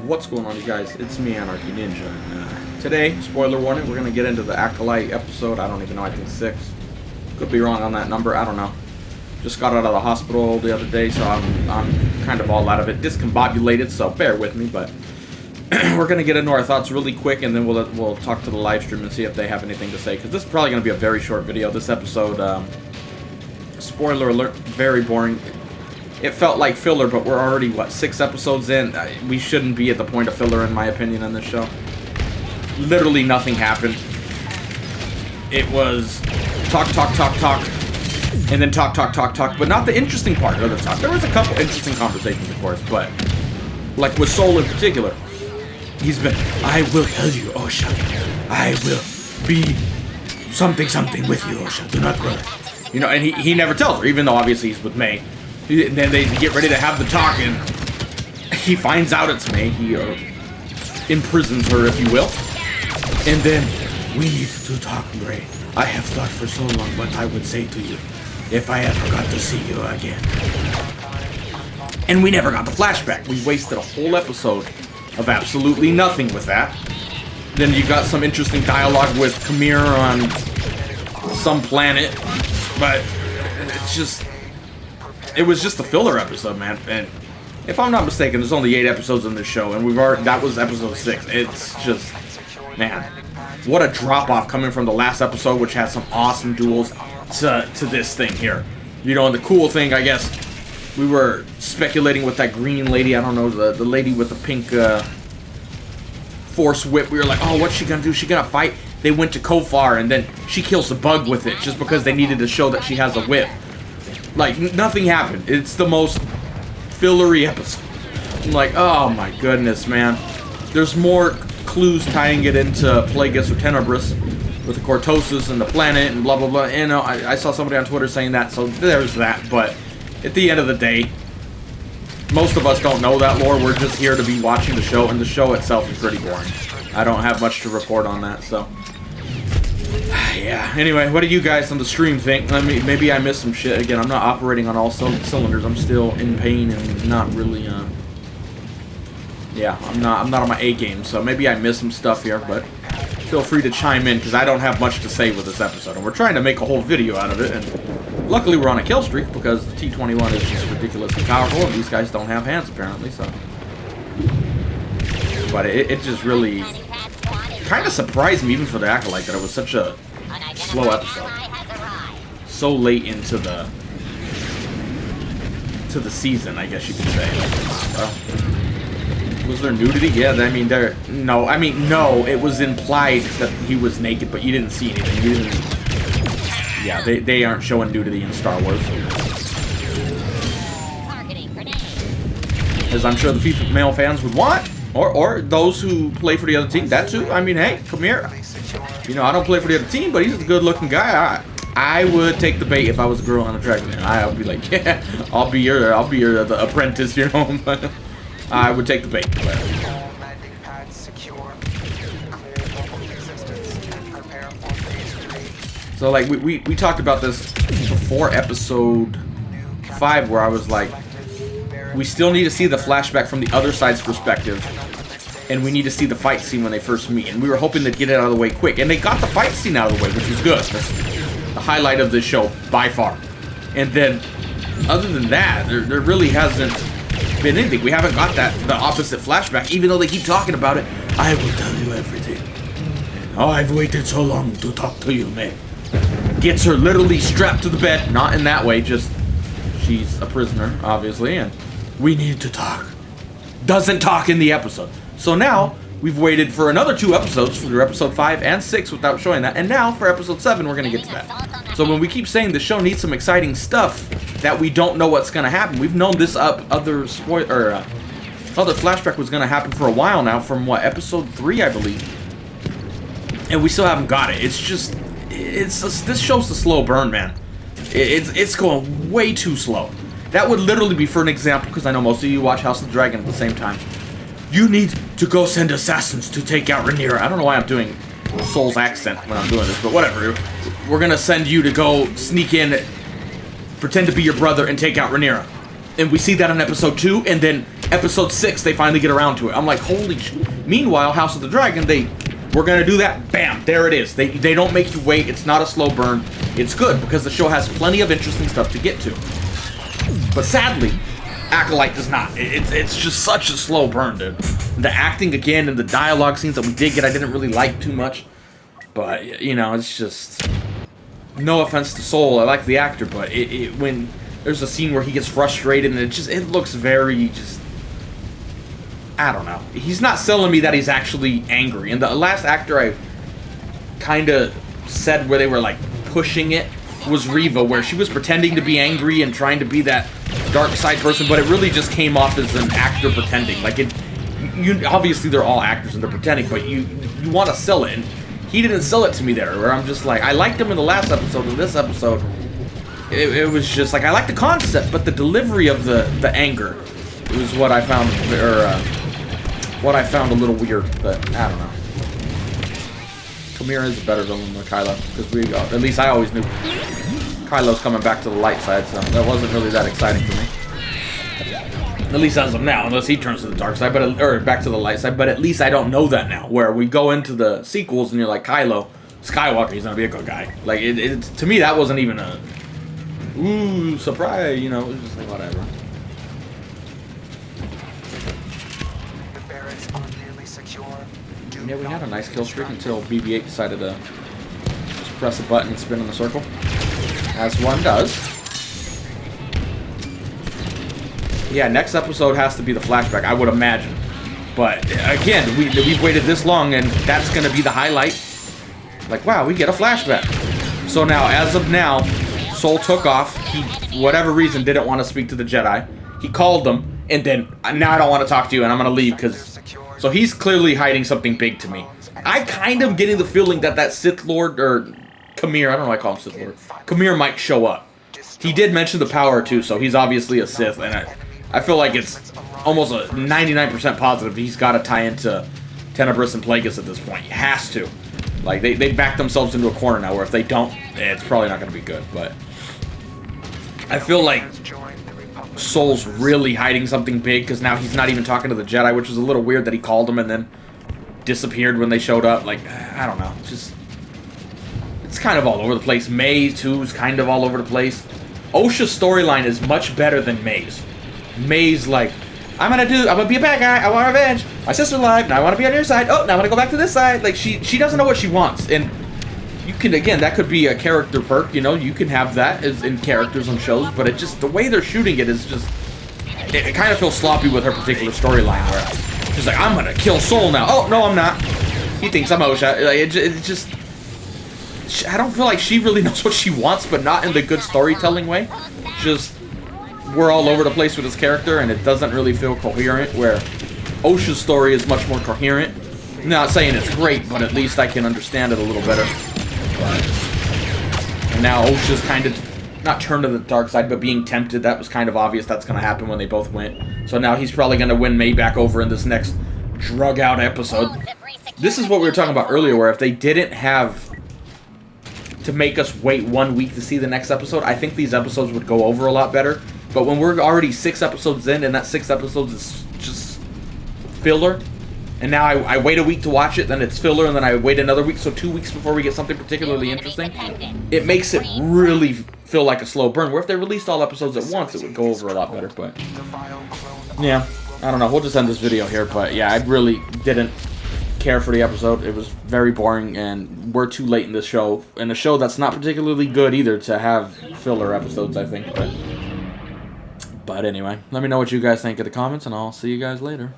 What's going on, you guys? It's me, AnarchYxNinja, and today, spoiler warning, we're going to get into the Acolyte episode. I don't even know, I think 6. Could be wrong on that number, I don't know. Just got out of the hospital the other day, so I'm kind of all out of it. Discombobulated, so bear with me, but we're going to get into our thoughts really quick, and then we'll talk to the live stream and see if they have anything to say, because this is probably going to be a very short video. This episode, spoiler alert, very boring. It felt like filler, but we're already, what, 6 episodes in? We shouldn't be at the point of filler, in my opinion, in this show. Literally nothing happened. It was talk, and then talk, but not the interesting part of the talk. There was a couple interesting conversations, of course, but, like with Soul in particular, he's been, I will tell you, Osha. I will be something with you, Osha. Do not worry. You know, and he never tells her, even though obviously he's with May. And then they get ready to have the talk, and he finds out it's May. He imprisons her, if you will. And then, we need to talk, Ray. I have thought for so long what I would say to you if I ever got to see you again. And we never got the flashback. We wasted a whole episode of absolutely nothing with that. Then you got some interesting dialogue with Khmer on some planet, but it's just... It was just a filler episode, man, and if I'm not mistaken, there's only 8 episodes in this show, and that was episode 6. It's just, man, what a drop-off coming from the last episode, which had some awesome duels, to this thing here. You know, and the cool thing, I guess, we were speculating with that green lady, I don't know, the lady with the pink force whip. We were like, oh, what's she gonna do? Is she gonna fight? They went to Kofar, and then she kills the bug with it, just because they needed to show that she has a whip. Like, nothing happened. It's the most fillery episode. I'm like, oh my goodness, man. There's more clues tying it into Plagueis or Tenebris with the Cortosis and the planet and blah, blah, blah. You know, I saw somebody on Twitter saying that, so there's that. But at the end of the day, most of us don't know that lore. We're just here to be watching the show, and the show itself is pretty boring. I don't have much to report on that, so... Yeah, anyway, what do you guys on the stream think? Maybe I missed some shit. Again, I'm not operating on all cylinders. I'm still in pain and not really, yeah, I'm not on my A game, so maybe I missed some stuff here, but feel free to chime in, because I don't have much to say with this episode, and we're trying to make a whole video out of it, and luckily we're on a kill streak, because the T-21 is just ridiculously powerful, and these guys don't have hands, apparently, so... But it just really... kind of surprised me, even for the Acolyte, that it was such a slow episode. So late into the season, I guess you could say. Was there nudity? Yeah, I mean, no, it was implied that he was naked, but you didn't see anything. You didn't... Yeah, they aren't showing nudity in Star Wars. As I'm sure the female fans would want. Or those who play for the other team, that too. I mean, hey, come here. You know, I don't play for the other team, but he's a good-looking guy. I would take the bait if I was a girl on a track. I would be like, yeah, I'll be your the apprentice, you know. I would take the bait. So, like, we talked about this before episode 5, where I was like, we still need to see the flashback from the other side's perspective, and we need to see the fight scene when they first meet, and we were hoping to get it out of the way quick, and they got the fight scene out of the way, which was good. That's the highlight of this show, by far. And then, other than that, there really hasn't been anything. We haven't got the opposite flashback, even though they keep talking about it. I will tell you everything. Oh, I've waited so long to talk to you, man. Gets her literally strapped to the bed, not in that way, just she's a prisoner, obviously, and we need to talk. Doesn't talk in the episode. So now, we've waited for another 2 episodes, for episode 5 and 6 without showing that. And now, for episode 7, we're going to get to that. So when we keep saying the show needs some exciting stuff that we don't know what's going to happen, we've known this other flashback was going to happen for a while now, from what, episode 3, I believe. And we still haven't got it. It's just, this show's a slow burn, man. It's going way too slow. That would literally be, for an example, because I know most of you watch House of the Dragon at the same time. You need to go send assassins to take out Rhaenyra. I don't know why I'm doing Soul's accent when I'm doing this, but whatever. We're gonna send you to go sneak in, pretend to be your brother, and take out Rhaenyra. And we see that in episode 2, and then Episode 6, they finally get around to it. I'm like, holy Meanwhile, House of the Dragon, we're gonna do that. Bam, there it is. They don't make you wait. It's not a slow burn. It's good because the show has plenty of interesting stuff to get to. But sadly, Acolyte does not. It's just such a slow burn, dude. The acting again and the dialogue scenes that we did get, I didn't really like too much. But you know, it's just, no offense to Soul, I like the actor, but when there's a scene where he gets frustrated and it looks very just, I don't know. He's not selling me that he's actually angry. And the last actor I kind of said where they were like pushing it was Riva, where she was pretending to be angry and trying to be that dark side person, but it really just came off as an actor pretending. Like obviously they're all actors and they're pretending, but you want to sell it. And he didn't sell it to me there, where I'm just like, I liked him in the last episode. In this episode, it was just like, I like the concept, but the delivery of the anger was what I found, what I found a little weird. But I don't know. Chimera is a better villain than Kylo, because at least I always knew Kylo's coming back to the light side, so that wasn't really that exciting for me. At least as of now, unless he turns to the dark side, or back to the light side. But at least I don't know that now. Where we go into the sequels and you're like, Kylo Skywalker, he's gonna be a good guy. Like to me, that wasn't even a ooh surprise. You know, it was just like whatever. Yeah, we had a nice kill streak until BB-8 decided to just press a button and spin in the circle, as one does. Yeah, next episode has to be the flashback, I would imagine. But again, we've waited this long, and that's going to be the highlight. Like, wow, we get a flashback. So now, as of now, Soul took off. He, whatever reason, didn't want to speak to the Jedi. He called them, and then, now I don't want to talk to you, and I'm going to leave, because... So he's clearly hiding something big to me. I kind of getting the feeling that Sith Lord, or Khmer, I don't know why I call him Sith Lord, Khmer might show up. He did mention the power, too, so he's obviously a Sith, and I feel like it's almost a 99% positive he's got to tie into Tenebris and Plagueis at this point. He has to. Like, they back themselves into a corner now, where if they don't, it's probably not going to be good, but... I feel like Soul's really hiding something big, because now he's not even talking to the Jedi, which was a little weird that he called them and then disappeared when they showed up. Like, I don't know. It's kind of all over the place. May, too, is kind of all over the place. Osha's storyline is much better than May's. May's like, I'm gonna be a bad guy, I want revenge, my sister's alive, now I want to be on your side, oh, now I'm gonna go back to this side. Like, she doesn't know what she wants, and you can, again, that could be a character perk, you know, you can have that as in characters on shows, but it just, the way they're shooting it is just, it kind of feels sloppy with her particular storyline, where she's like, I'm gonna kill Soul now, oh, no, I'm not, he thinks I'm Osha. Like, it just, I don't feel like she really knows what she wants, but not in the good storytelling way. Just, we're all over the place with this character, and it doesn't really feel coherent, where Osha's story is much more coherent. I'm not saying it's great, but at least I can understand it a little better. And now Osha's kind of, not turned to the dark side, but being tempted. That was kind of obvious that's going to happen when they both went. So now he's probably going to win May back over in this next drug-out episode. This is what we were talking about earlier, where if they didn't have to make us wait 1 week to see the next episode, I think these episodes would go over a lot better. But when we're already 6 episodes in, and that 6 episodes is just filler, and now I wait a week to watch it, then it's filler, and then I wait another week, so 2 weeks before we get something particularly interesting, it makes it really feel like a slow burn, where if they released all episodes at once, it would go over a lot better. But yeah, I don't know, we'll just end this video here. But yeah, I really didn't care for the episode. It was very boring, and we're too late in this show, and a show that's not particularly good either to have filler episodes, I think. But anyway, let me know what you guys think in the comments, and I'll see you guys later.